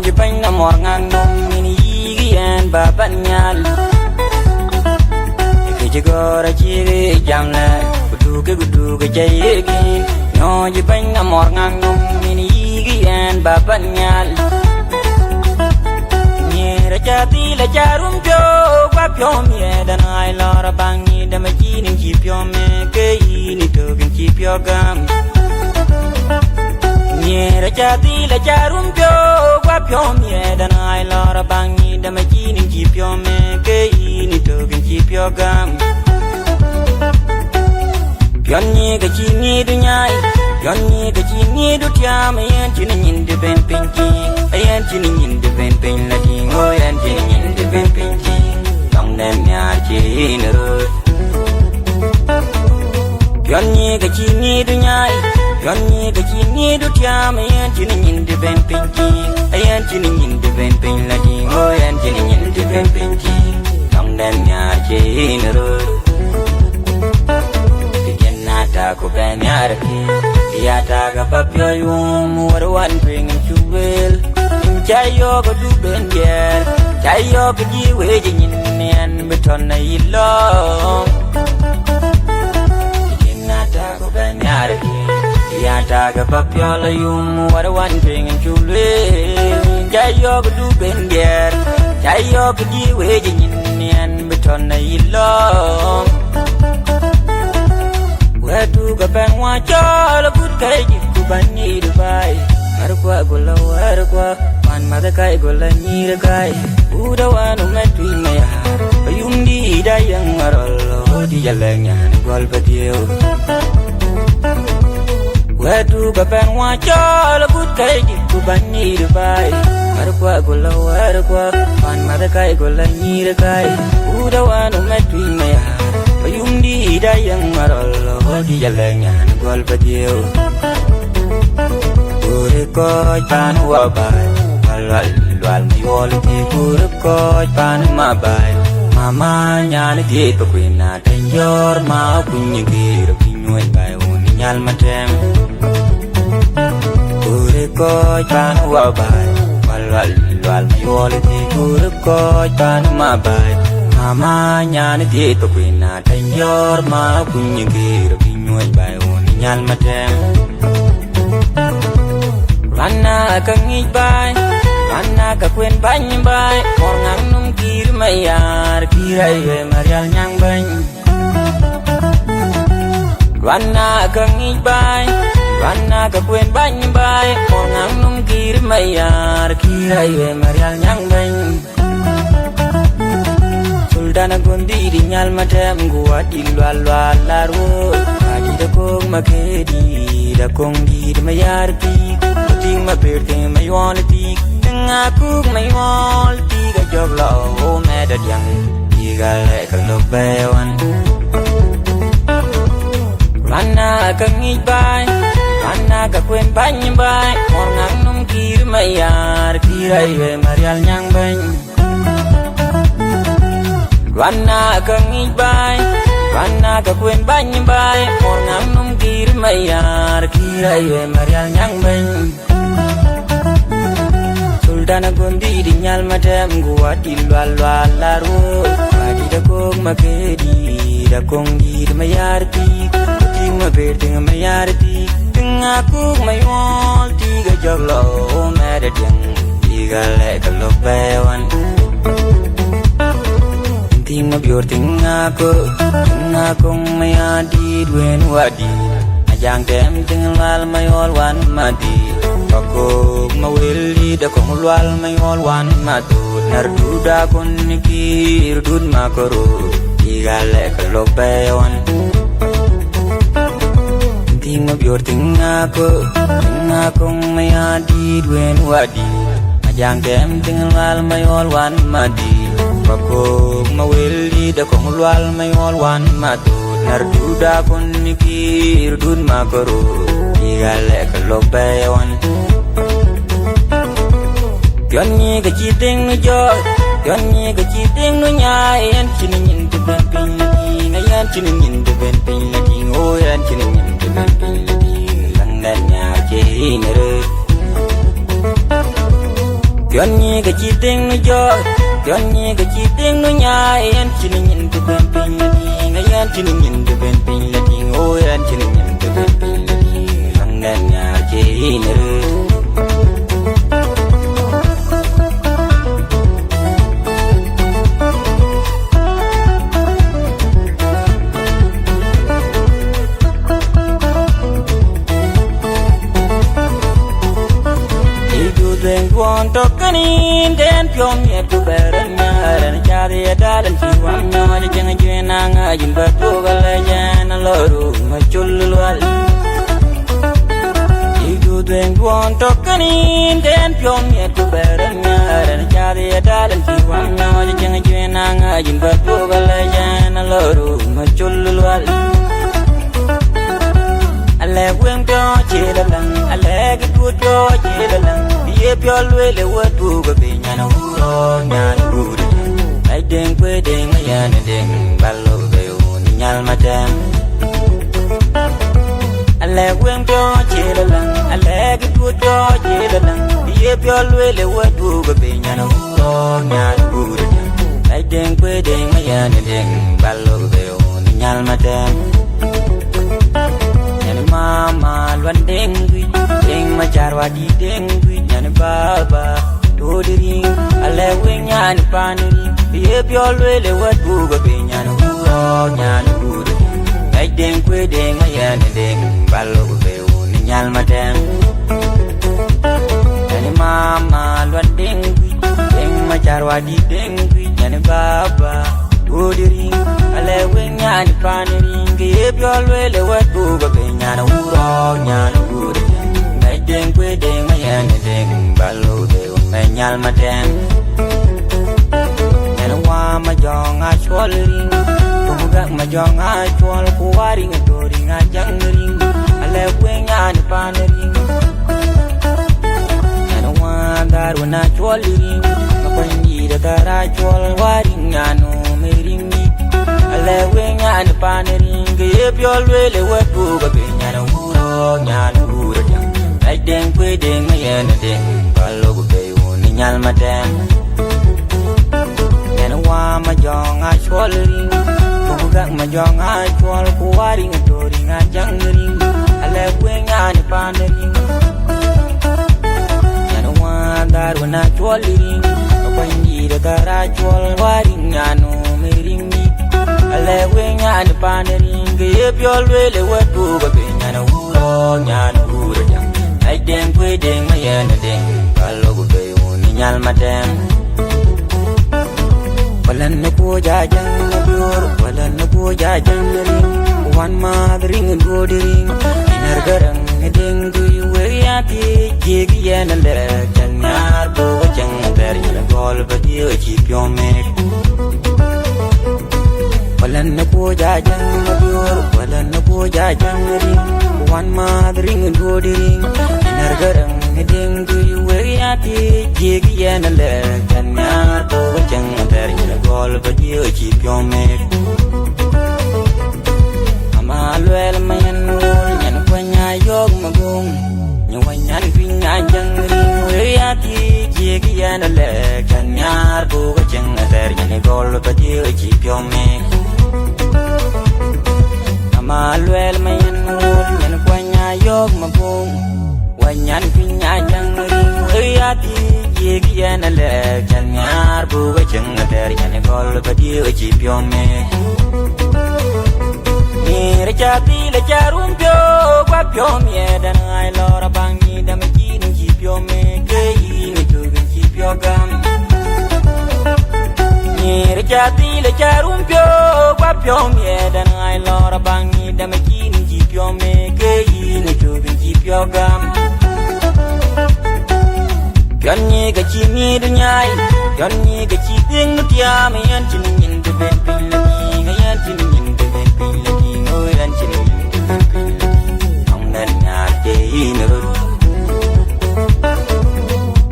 je pain na morngang nong mini gian babanyal ke je gora chiri jamna gudu ke jayekin no je pain na morngang nong mini gian babanyal ra chati la charum pyo kwa pyo mie dan ai la ra bangi da ma ji ning ji pyo me ke yi ni to kin ji pyo gam nie ra chati la charum pyo kwa pyo mie dan ai la ra bangi da ma ji ning ji pyo me ke yi ni to kin ji pyo gam pyon ni ga ji ni du nyai pyon ni ga ji ni du tia me yan ji nin de ben pin ji ayan ji nin de ben pin la ji ngo yan ji nin de ben pin ji dong nem ya ji ne ro pyon ni ga ji ni du nyai pyon ni ga ji ni du tia me yan ji nin de ben pin ji ayan ji nin de ben pin la ji ngo yan ji nin de ben pin ji dong nem ya ji ne ro ta ko ben yar ki ya ta ga papyo yum war wan bring to will chayo go du ben yer chayo go ji we ji nin nen beton na ilo na ta ko ben yar ki ya ta ga papyo yum war wan bring to will chayo go du ben yer chayo go ji we ji nin nen beton na ilo Wadu ga ben wa jala good kai ku bani dubai arqwa gola warqwa man ma da kai gola ni da kai uda wanu metu me ya bayundi da yang marallo di jalanya gol badiyo Wadu ga ben wa jala good kai ku bani dubai arqwa gola warqwa man ma da kai gola ni da kai uda wanu metu me ya Bayundi da yang marallo di jalanya gol badiyo Ure koj pan wabai Walwal lwal mayol ti ure koj pan mabai Mama nyali di pakwina tenyor ma kunyi giro pinyuay bay uni nyal matem Ure koj pan wabai Walwal lwal mayol ti ure koj pan mabai Mama nyani di to kwina tenyor ma kunyi giro pinyuay bay uni nyal matem Rana ka ngij bay Rana ka kwen bany bay Mor ngang nung kir mayar Kiray we marial nyang bany Rana ka ngij bay Rana ka kwen bany bay Mor ngang nung kir mayar Kiray we marial nyang bany Dana gondi di nyal matem gua di lwal larwo Adi da kong makedi da kong di da mayar tik Ting ma birte maywal tik Tengah kuk maywal Tiga jog la o meda diang Tiga lek lok bayawan Rana ka ngij bay Rana ka kwen bany bay Mor ngang num kir mayar Kiray we marial nyang bany Rana ka ngij bay Rana ka kwen bany bay Mor ngang num kir mayar Kiray we marial nyang bany Sultana gondi di nyal matem gua di lwal larwo Adi da kong makedi da kong di da mayar tik Ting ma birte mayar tik Tengah kuk maywal Tiga jog lo meda diang Tiga lek lok bayawan Ting ma biur ting akong maya di duen wadi Ajang tem ting lal mayol wan madi Pakog mawili da kong lwal mayol wan matu Nardu da kon nikir dud makoro Tiga lek lok bayawan Ting ma biur ting akong maya di duen wadi Ajang tem ting lal mayol wan madi Pakog mawili da kong lwal mayol wan matu Nardu da kon nikir dud makoro Tiga lek lok bayawan Pyon ni ga chi ting nu jol Pyon ni ga chi ting nu nyai Yan chini nyin de ben pin lagi Ngayan chini nyin de ben pin lagi Ngoyan chini nyin de ben pin lagi Lang dan nya chi nere Pionny cái chi tiếng nó gió Pionny cái chi tiếng nó nhai Anh chỉ nhìn từ bên bên là đi Ngay anh chỉ nhìn từ bên bên là đi Ôi anh chỉ nhìn từ bên bên là đi Thằng đàn nhà chế nè Then one talking in then pion ye to berenya and chari ada dan siwam no jeng jenang ajin batu galajan loru machulwal Idu then one talking in then pion ye to berenya and chari ada dan siwam no jeng jenang ajin batu galajan loru machulwal Ale wem do chela lang ale ki tu do chela lang ye pyo lwe le wa tu ga be nya no ro nya ru de ai den kwe den ma ya ne den ba lo be o ni nyal ma den ale wem do chela lang ale ki tu do chela lang ye pyo lwe le wa tu ga be nya no ro nya ru de ai den kwe den ma ya ne den ba lo be o ni nyal ma den Mama luan dengui deng macarwa di dengui nyane baba dodiring ale we nyane panuri ye pyol we le watu ga be nyane uro nyane uru ai deng kwe deng ayane deng balo go be ni nyal madem nyane mama luan dengui deng macarwa di dengui nyane baba dodiring ale we nyane panuri ye pyol we le watu ga be nyane uro nyane uru ai deng kwe deng ayane deng balo be me nyal madem nyane wa ma jong a chol ring tuga ma jong a chol ku waring to ring a jang ring ale we nyane pan ring nyane wa dar na chol ring ma panji da tara chol waring nyano me ring ale we nyane pan ring ye pyol we le watu ga be nyane uro nyane uru ai deng kwe deng ayane deng balo go be ni nyal madem nyane wa ma jong a chol ring tuga ma jong a chol ku waring to ring a jang ring ale we nyane pan ring nyane wa dar na chol ring panji da tara chol waring nyano me ring ale we nyane pan ring ye pyol we le watu ga be nyane uro nyane uru ai deng kwe deng ayane deng balo go be ni nyal madem walan na ko jajang na bior walan na ko jajang ring wan ma ring go ring inar garang deng du we ya ti jegi yana le chanyar bo chang der na gol ba di chi pyo me walan na ko jajang na bior walan na ko jajang ring wan ma ring go ring inar garang deng du we ya ti jegi yana le chanyar bo chang der na gol ba di chi pyo me ama lwel mayan wol nyan kwanya yog magong nyawanyan pinya jang ring we ya ti jegi yana le chanyar bo chang der na gol ba di chi pyo me Malwel mayan wol nyan kwanya yog magong wanyan pinya jang ring ayati yegi yana le chanyar bu ga chang der yana gol ba di chi pyo me ni re cha ti le cha rum pyo kwa pyo me dan ai lo ra bang ni da me chi ni chi pyo me ke yi ni tu chi pyo gam ni re cha ti le cha rum pyo kwa pyo me dan ai lo ra bang ni da me chi ni chi pyo me ke yi ni tu chi pyo gam Pionny ga chi mi du nyai Pionny ga chi ting nu tia me yan chin yin de ben pin la ni ga yan chin yin de ben pin la ni ngoi yan chin yin de ben pin la ni ong nan nya te yin ru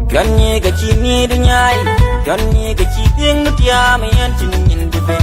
Pionny ga chi mi du nyai Pionny ga chi ting nu tia me yan chin yin de ben